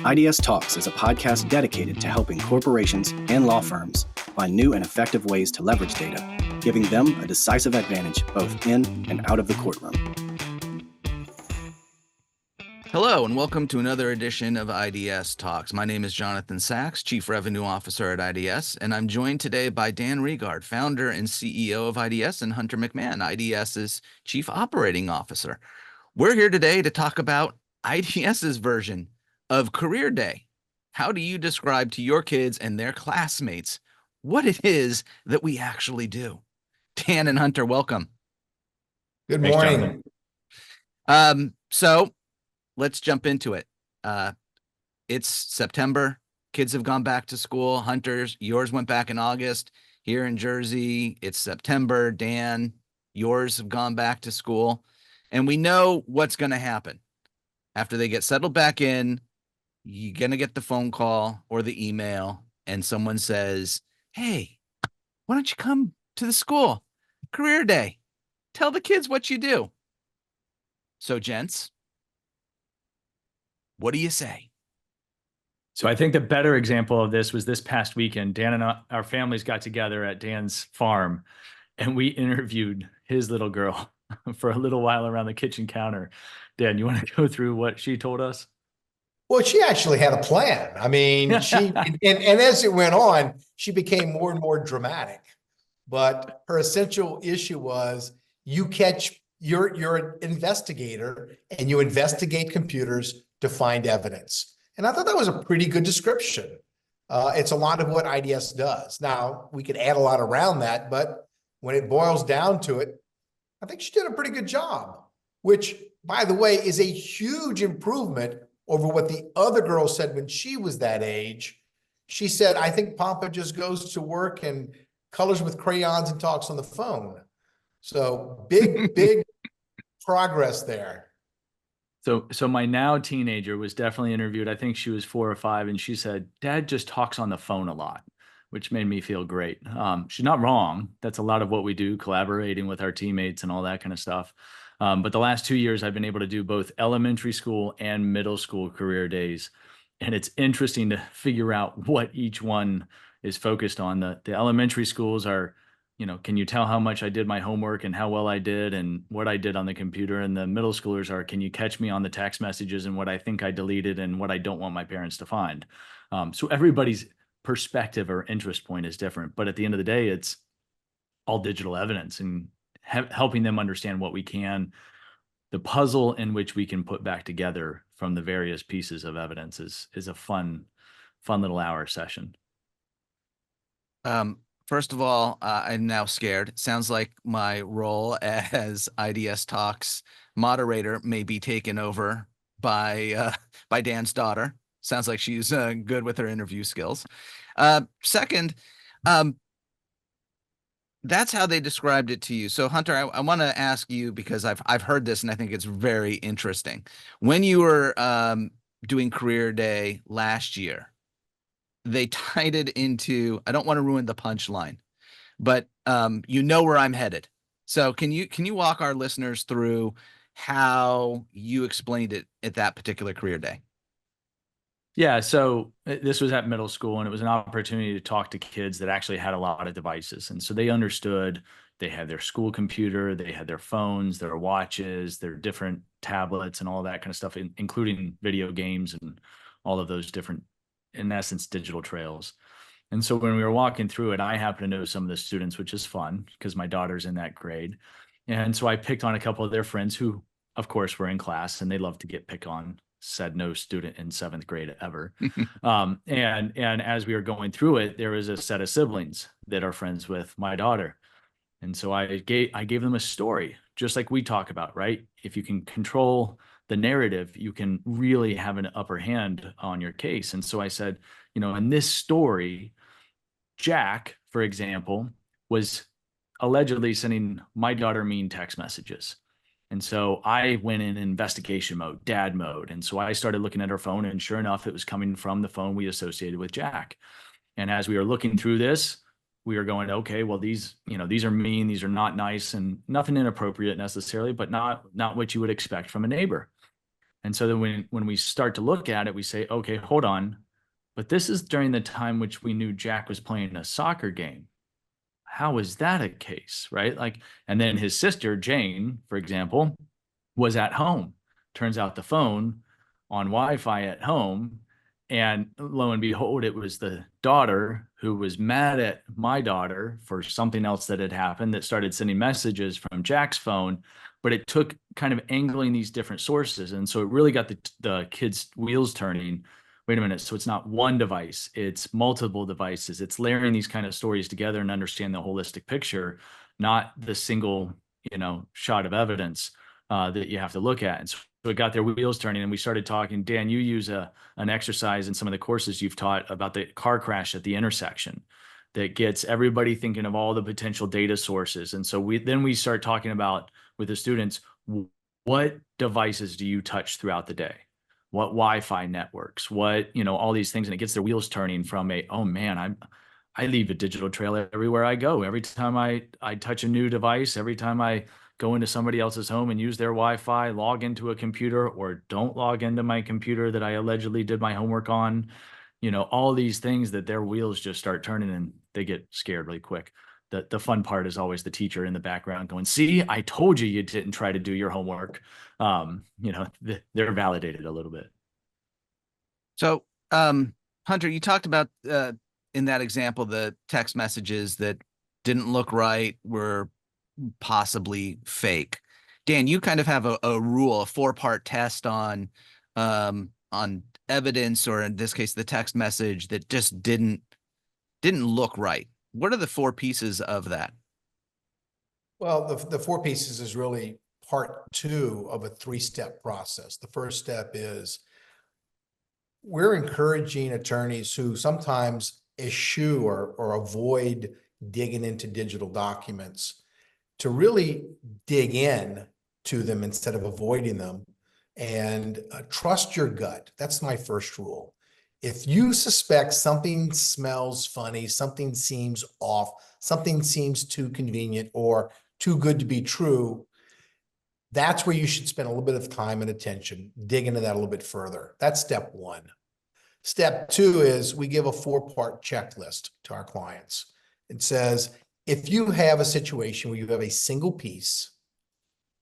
iDS Talks is a podcast dedicated to helping corporations and law firms find new and effective ways to leverage data, giving them a decisive advantage both in and out of the courtroom. Hello, and welcome to another edition of iDS Talks. My name is Jonathan Sachs, Chief Revenue Officer at iDS, and I'm joined today by Dan Regard, founder and CEO of iDS, and Hunter McMahon, iDS's Chief Operating Officer. We're here today to talk about iDS's version of Career Day. How do you describe to your kids and their classmates what it is that we actually do? Dan and Hunter, welcome. Good morning. So let's jump into it. It's September. Kids have gone back to school. Hunter's, yours went back in August. Here in Jersey, it's September. Dan, yours have gone back to school. And we know what's going to happen. After they get settled back in, you're going to get the phone call or the email, and someone says, hey, why don't you come to the school? Career Day. Tell the kids what you do. So, gents, what do you say? So I think the better example of this was this past weekend. Dan and our families got together at Dan's farm, and we interviewed his little girl for a little while around the kitchen counter. Dan, you want to go through what she told us? Well, she actually had a plan. I mean, and as it went on, she became more and more dramatic. But her essential issue was you're an investigator and you investigate computers to find evidence. And I thought that was a pretty good description. It's a lot of what iDS does. Now, we could add a lot around that, but when it boils down to it, I think she did a pretty good job, which, by the way, is a huge improvement over what the other girl said when she was that age. She said, I think Papa just goes to work and colors with crayons and talks on the phone. So big progress there. So my now teenager was definitely interviewed. I think she was 4 or 5, and she said, Dad just talks on the phone a lot, which made me feel great. She's not wrong. That's a lot of what we do, collaborating with our teammates and all that kind of stuff. But the last 2 years, I've been able to do both elementary school and middle school career days. And it's interesting to figure out what each one is focused on. The elementary schools are, can you tell how much I did my homework and how well I did and what I did on the computer? And the middle schoolers are, can you catch me on the text messages and what I think I deleted and what I don't want my parents to find? So everybody's perspective or interest point is different. But at the end of the day, it's all digital evidence and helping them understand what we can, the puzzle in which we can put back together from the various pieces of evidence is a fun little hour session. First of all, I'm now scared. It sounds like my role as iDS Talks moderator may be taken over by Dan's daughter. Sounds like she's good with her interview skills. Second, that's how they described it to you. So, Hunter, I want to ask you, because I've heard this and I think it's very interesting. When you were doing Career Day last year, they tied it into, I don't want to ruin the punchline, but you know where I'm headed. So can you walk our listeners through how you explained it at that particular Career Day? Yeah, so this was at middle school, and it was an opportunity to talk to kids that actually had a lot of devices. And so they understood they had their school computer, they had their phones, their watches, their different tablets and all that kind of stuff, including video games and all of those different, in essence, digital trails. And so when we were walking through it, I happen to know some of the students, which is fun because my daughter's in that grade. And so I picked on a couple of their friends who, of course, were in class, and they love to get picked on. Said no student in 7th grade ever. And as we were going through it, there was a set of siblings that are friends with my daughter. And so I gave them a story, just like we talk about, right? If you can control the narrative, you can really have an upper hand on your case. And so I said, in this story, Jack, for example, was allegedly sending my daughter mean text messages. And so I went in investigation mode, dad mode. And so I started looking at her phone, and sure enough, it was coming from the phone we associated with Jack. And as we were looking through this, we were going, okay, well, these are mean, these are not nice, and nothing inappropriate necessarily, but not what you would expect from a neighbor. And so then when we start to look at it, we say, okay, hold on. But this is during the time which we knew Jack was playing a soccer game. How is that a case, right? Like, and then his sister, Jane, for example, was at home. Turns out the phone on Wi-Fi at home. And lo and behold, it was the daughter who was mad at my daughter for something else that had happened that started sending messages from Jack's phone. But it took kind of angling these different sources. And so it really got the kids' wheels turning. Wait a minute. So it's not one device, it's multiple devices. It's layering these kind of stories together and understand the holistic picture, not the single, shot of evidence that you have to look at. And so it got their wheels turning, and we started talking. Dan, you use an exercise in some of the courses you've taught about the car crash at the intersection that gets everybody thinking of all the potential data sources. And so we start talking about with the students, what devices do you touch throughout the day? What Wi-Fi networks, what, all these things. And it gets their wheels turning from oh man, I leave a digital trail everywhere I go. Every time I touch a new device, every time I go into somebody else's home and use their Wi-Fi, log into a computer or don't log into my computer that I allegedly did my homework on, all these things that their wheels just start turning and they get scared really quick. The fun part is always the teacher in the background going, see, I told you didn't try to do your homework. They're validated a little bit. So, Hunter, you talked about in that example, the text messages that didn't look right were possibly fake. Dan, you kind of have a rule, a 4-part test on evidence, or in this case, the text message that just didn't look right. What are the 4 pieces of that? Well, the 4 pieces is really part 2 of a 3-step process. The first step is we're encouraging attorneys who sometimes eschew or avoid digging into digital documents to really dig in to them instead of avoiding them, and trust your gut. That's my first rule. If you suspect something smells funny, something seems off, something seems too convenient or too good to be true, that's where you should spend a little bit of time and attention, dig into that a little bit further. That's step 1. Step 2 is we give a 4-part checklist to our clients. It says, if you have a situation where you have a single piece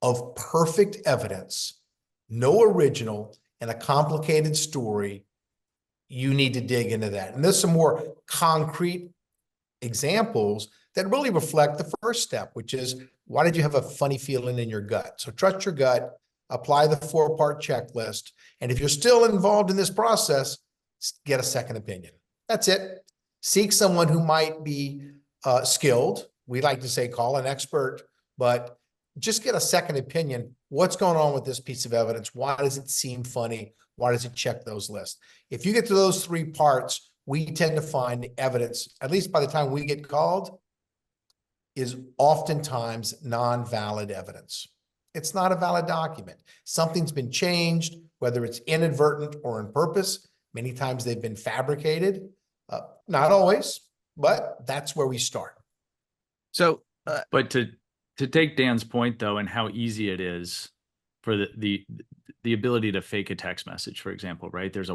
of perfect evidence, no original, and a complicated story, you need to dig into that. And there's some more concrete examples that really reflect the first step, which is, why did you have a funny feeling in your gut? So trust your gut, apply the 4-part checklist. And if you're still involved in this process, get a second opinion. That's it. Seek someone who might be skilled. We like to say call an expert, but just get a second opinion. What's going on with this piece of evidence? Why does it seem funny? Why does it check those lists? If you get to those 3 parts, we tend to find evidence, at least by the time we get called, is oftentimes non-valid evidence. It's not a valid document. Something's been changed, whether it's inadvertent or on purpose. Many times they've been fabricated. Not always, but that's where we start. So, but to take Dan's point though, and how easy it is for the ability to fake a text message, for example, right? There's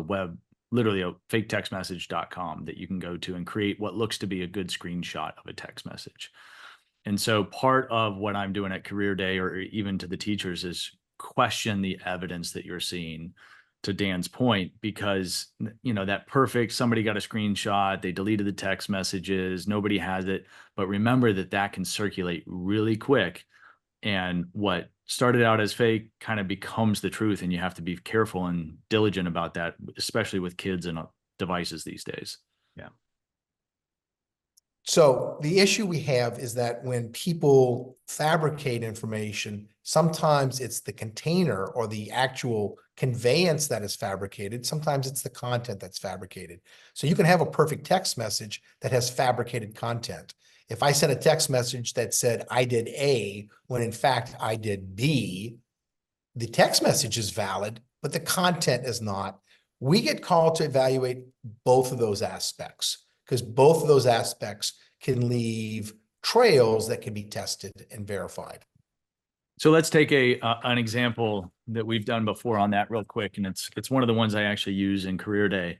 literally a faketextmessage.com that you can go to and create what looks to be a good screenshot of a text message. And so part of what I'm doing at Career Day, or even to the teachers, is question the evidence that you're seeing, to Dan's point, because, that perfect, somebody got a screenshot, they deleted the text messages, nobody has it. But remember that can circulate really quick. And what started out as fake kind of becomes the truth. And you have to be careful and diligent about that, especially with kids and devices these days. Yeah. So the issue we have is that when people fabricate information, sometimes it's the container or the actual conveyance that is fabricated. Sometimes it's the content that's fabricated. So you can have a perfect text message that has fabricated content. If I sent a text message that said, I did A, when in fact I did B, the text message is valid, but the content is not. We get called to evaluate both of those aspects, because both of those aspects can leave trails that can be tested and verified. So let's take an example that we've done before on that real quick. And it's one of the ones I actually use in Career Day,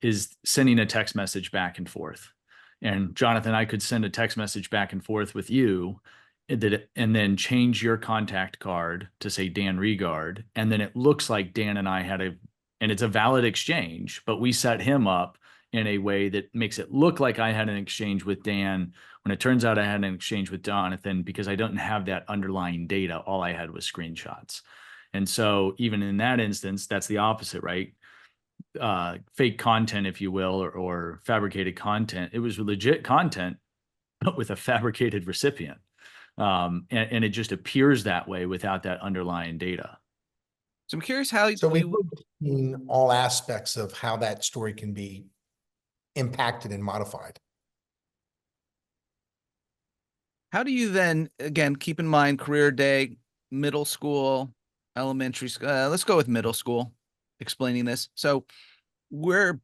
is sending a text message back and forth. And Jonathan, I could send a text message back and forth with you and then change your contact card to say Dan Regard. And then it looks like Dan and I had and it's a valid exchange, but we set him up in a way that makes it look like I had an exchange with Dan, when it turns out I had an exchange with Jonathan, because I don't have that underlying data. All I had was screenshots. And so even in that instance, that's the opposite, right? Fake content, if you will, or fabricated content. It was legit content, but with a fabricated recipient. And it just appears that way without that underlying data. So I'm curious how So we've seen all aspects of how that story can be impacted and modified. How do you then, again, keep in mind Career Day, middle school, elementary school, let's go with middle school, explaining this. So we're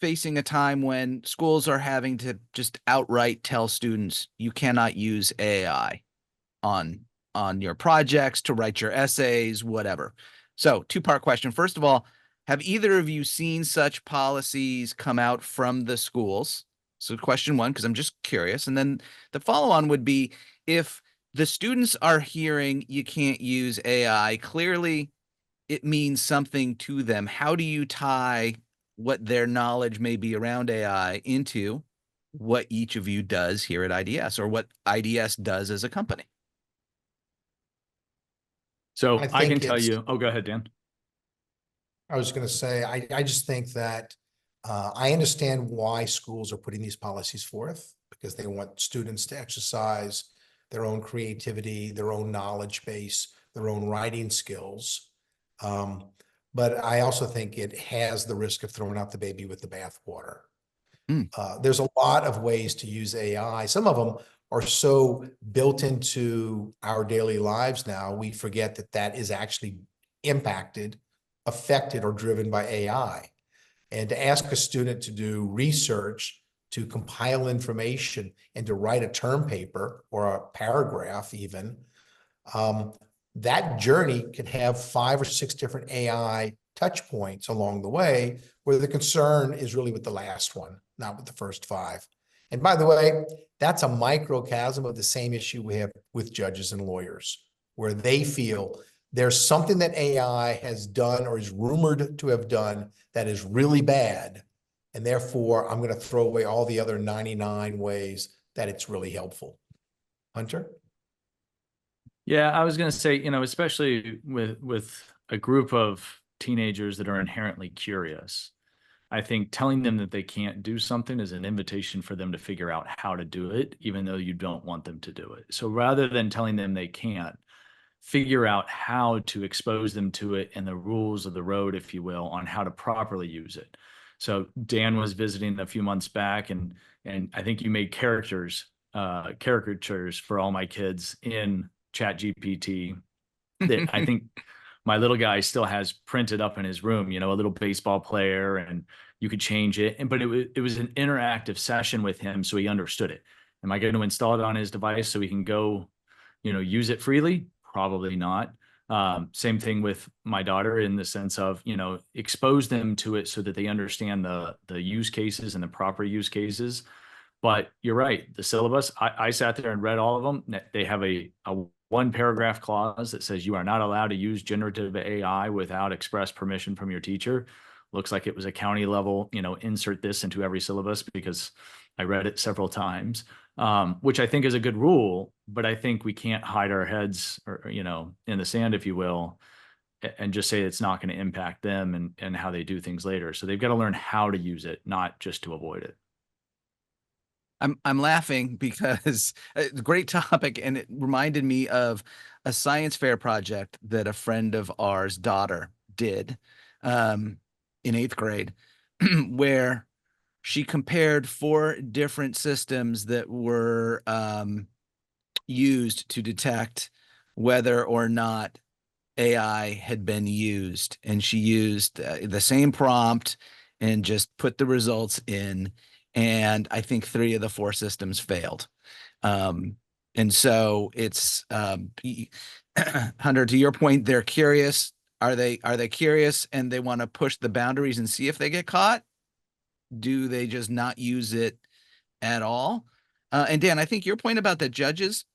facing a time when schools are having to just outright tell students you cannot use AI on your projects, to write your essays, whatever. So two-part question. First of all, have either of you seen such policies come out from the schools? So question one, because I'm just curious. And then the follow-on would be, if the students are hearing you can't use AI, clearly it means something to them. How do you tie what their knowledge may be around AI into what each of you does here at iDS, or what iDS does as a company? So I can tell you, go ahead, Dan. I was going to say, I just think that I understand why schools are putting these policies forth, because they want students to exercise their own creativity, their own knowledge base, their own writing skills. But I also think it has the risk of throwing out the baby with the bathwater. There's a lot of ways to use AI. Some of them are so built into our daily lives now, we forget that that is actually impacted, affected, or driven by AI. And to ask a student to do research, to compile information, and to write a term paper or a paragraph even, that journey can have 5 or 6 different AI touch points along the way, where the concern is really with the last one, not with the first 5. And by the way, that's a microcosm of the same issue we have with judges and lawyers, where they feel there's something that AI has done or is rumored to have done that is really bad, and therefore I'm going to throw away all the other 99 ways that it's really helpful. Hunter? Yeah, I was going to say, especially with a group of teenagers that are inherently curious, I think telling them that they can't do something is an invitation for them to figure out how to do it, even though you don't want them to do it. So rather than telling them they can't, figure out how to expose them to it and the rules of the road, if you will, on how to properly use it. So Dan was visiting a few months back, and I think you made caricatures for all my kids in ChatGPT that I think my little guy still has printed up in his room, a little baseball player, and you could change it. But it was an interactive session with him, so he understood it. Am I going to install it on his device so he can go, use it freely? Probably not. Same thing with my daughter, in the sense of, expose them to it so that they understand the use cases and the proper use cases. But you're right. The syllabus, I sat there and read all of them. They have a 1-paragraph clause that says you are not allowed to use generative AI without express permission from your teacher. Looks like it was a county level, insert this into every syllabus, because I read it several times, which I think is a good rule. But I think we can't hide our heads, or, in the sand, if you will, and just say it's not going to impact them and how they do things later. So they've got to learn how to use it, not just to avoid it. I'm laughing because it's a great topic, and it reminded me of a science fair project that a friend of ours' daughter did in 8th grade, where she compared 4 different systems that were used to detect whether or not AI had been used. And she used the same prompt and just put the results in. And I think 3 of the 4 systems failed. And so it's Hunter, to your point, they're curious. Are they curious and they want to push the boundaries and see if they get caught? Do they just not use it at all? And Dan, I think your point about the judges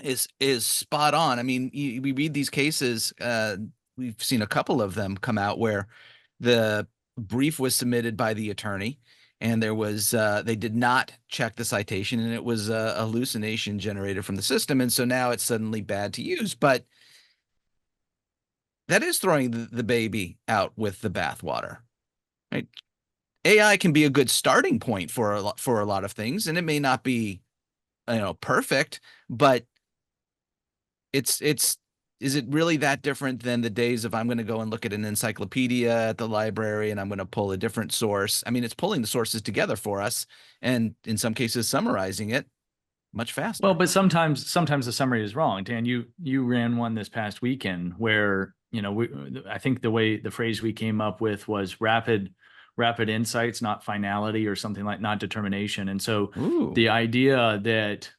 is spot on. I mean, we read these cases. We've seen a couple of them come out where the brief was submitted by the attorney, and there was they did not check the citation, and it was a hallucination generated from the system, and so now it's suddenly bad to use. But that is throwing the baby out with the bathwater, right? AI can be a good starting point for a lot of things, and it may not be, perfect, but is it really that different than the days of I'm going to go and look at an encyclopedia at the library and I'm going to pull a different source? I mean, it's pulling the sources together for us, and in some cases summarizing it much faster. Well, but sometimes the summary is wrong. Dan, you ran one this past weekend where, I think the phrase we came up with was rapid insights, not finality, or something like not determination. And so the idea that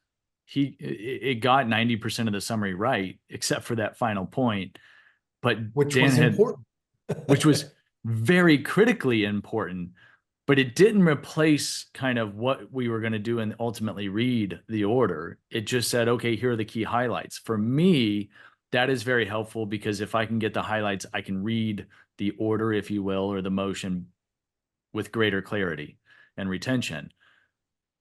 it got 90% of the summary right, except for that final point, but which Dan was important, which was very critically important, but it didn't replace kind of what we were going to do and ultimately read the order. It just said, okay, here are the key highlights. For me, that is very helpful, because if I can get the highlights, I can read the order, if you will, or the motion with greater clarity and retention.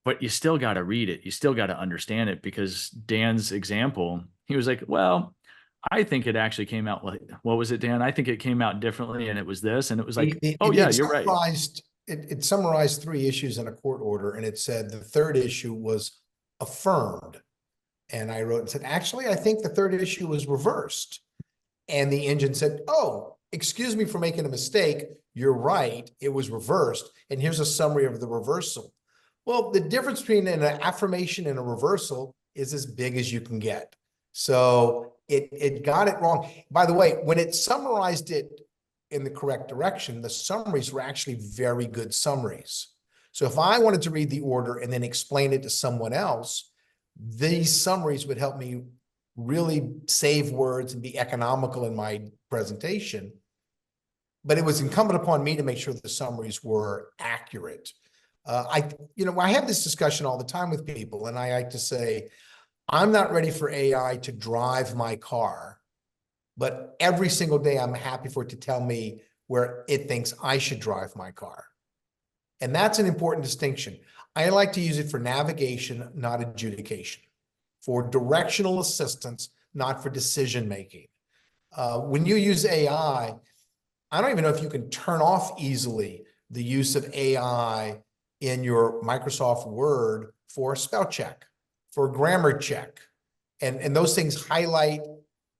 But you still got to read it. You still got to understand it, because Dan's example, he was like, well, I think it actually came out, what was it, Dan? I think it came out differently, and it was this. And it was like, you're right. It summarized 3 issues in a court order, and it said the third issue was affirmed. And I wrote and said, actually, I think the third issue was reversed. And the engine said, oh, excuse me for making a mistake. You're right. It was reversed. And here's a summary of the reversal. Well, the difference between an affirmation and a reversal is as big as you can get. So it got it wrong. By the way, when it summarized it in the correct direction, the summaries were actually very good summaries. So if I wanted to read the order and then explain it to someone else, these summaries would help me really save words and be economical in my presentation. But it was incumbent upon me to make sure the summaries were accurate. I have this discussion all the time with people, and I like to say, I'm not ready for AI to drive my car, but every single day I'm happy for it to tell me where it thinks I should drive my car. And that's an important distinction. I like to use it for navigation, not adjudication, for directional assistance, not for decision-making. When you use AI, I don't even know if you can turn off easily the use of AI in your Microsoft Word for spell check, for grammar check. And those things highlight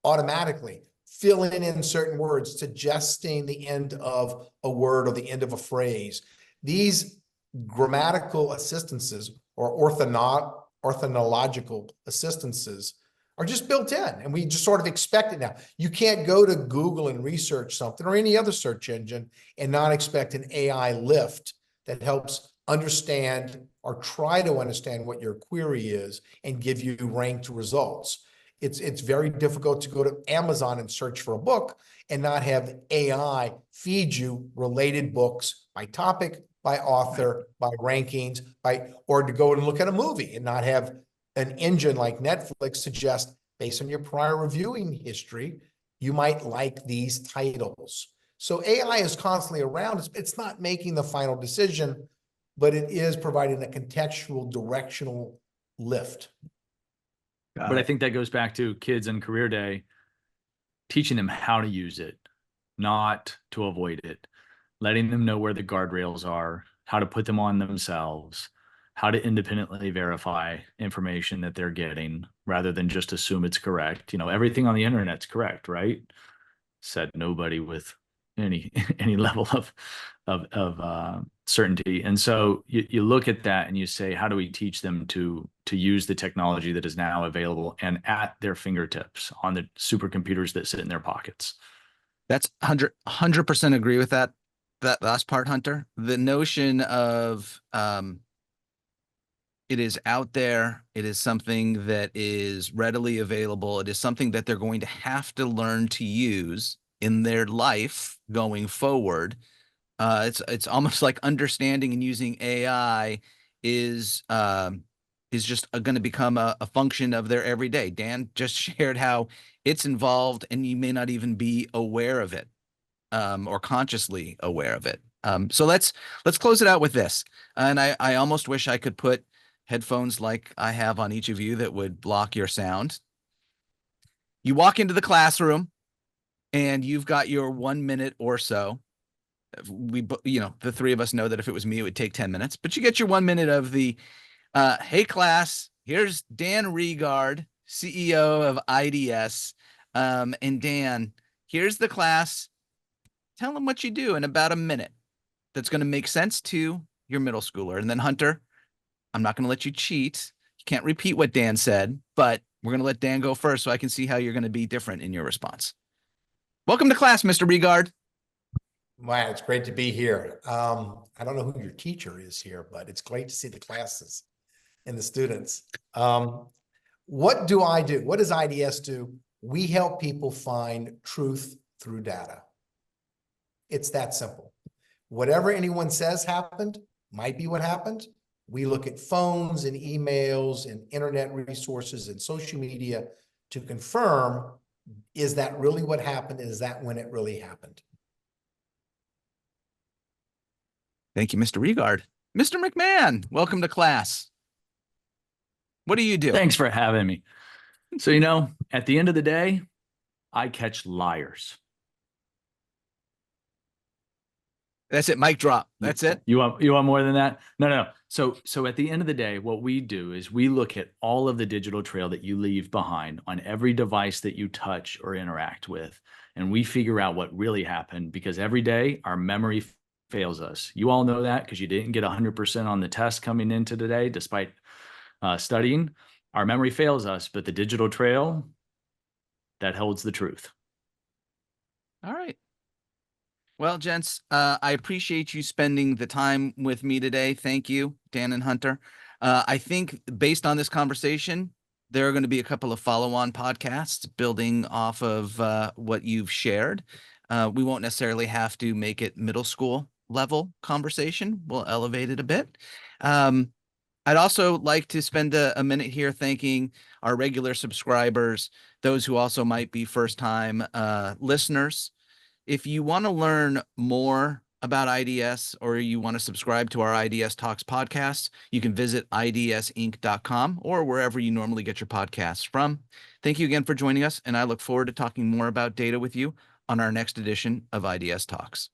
automatically, filling in certain words, suggesting the end of a word or the end of a phrase. These grammatical assistances or orthonological assistances are just built in, and we just sort of expect it now. You can't go to Google and research something or any other search engine and not expect an AI lift that helps understand or try to understand what your query is and give you ranked results. It's very difficult to go to Amazon and search for a book and not have AI feed you related books by topic, by author, by rankings, or to go and look at a movie and not have an engine like Netflix suggest, based on your prior reviewing history, you might like these titles. So AI is constantly around. It's not making the final decision, but it is providing a contextual, directional lift. But I think that goes back to kids in career day, teaching them how to use it, not to avoid it, letting them know where the guardrails are, how to put them on themselves, how to independently verify information that they're getting rather than just assume it's correct. Everything on the internet's correct, right? Said nobody with any level of certainty. And so you look at that and you say, how do we teach them to use the technology that is now available and at their fingertips on the supercomputers that sit in their pockets? That's 100% agree with that last part, Hunter. The notion of It is out there. It is something that is readily available. It is something that they're going to have to learn to use in their life going forward. It's almost like understanding and using AI is just going to become a function of their everyday. Dan just shared how it's involved, and you may not even be aware of it, or consciously aware of it. So let's close it out with this. And I almost wish I could put headphones like I have on each of you that would block your sound. You walk into the classroom and you've got your 1 minute or so. The three of us know that if it was me, it would take 10 minutes, but you get your 1 minute of the, hey class, here's Dan Regard, CEO of iDS. And Dan, here's the class. Tell them what you do in about a minute. That's going to make sense to your middle schooler. And then Hunter, I'm not going to let you cheat. You can't repeat what Dan said, but we're going to let Dan go first so I can see how you're going to be different in your response. Welcome to class, Mr. Regard. Man, it's great to be here. I don't know who your teacher is here, but it's great to see the classes and the students. What do I do? What does iDS do? We help people find truth through data. It's that simple. Whatever anyone says happened might be what happened. We look at phones and emails and internet resources and social media to confirm, is that really what happened? Is that when it really happened? Thank you, Mr. Regard. Mr. McMahon, welcome to class. What do you do? Thanks for having me. So, at the end of the day, I catch liars. That's it. Mic drop. That's it. You want more than that? No. So at the end of the day, what we do is we look at all of the digital trail that you leave behind on every device that you touch or interact with, and we figure out what really happened, because every day our memory fails us. You all know that because you didn't get 100% on the test coming into today, despite studying. Our memory fails us, but the digital trail, that holds the truth. All right. Well, gents, I appreciate you spending the time with me today. Thank you, Dan and Hunter. I think based on this conversation, there are going to be a couple of follow-on podcasts building off of what you've shared. We won't necessarily have to make it middle school level conversation. We'll elevate it a bit. I'd also like to spend a minute here thanking our regular subscribers, those who also might be first-time listeners. If you want to learn more about iDS, or you want to subscribe to our iDS Talks podcast, you can visit idsinc.com or wherever you normally get your podcasts from. Thank you again for joining us, and I look forward to talking more about data with you on our next edition of iDS Talks.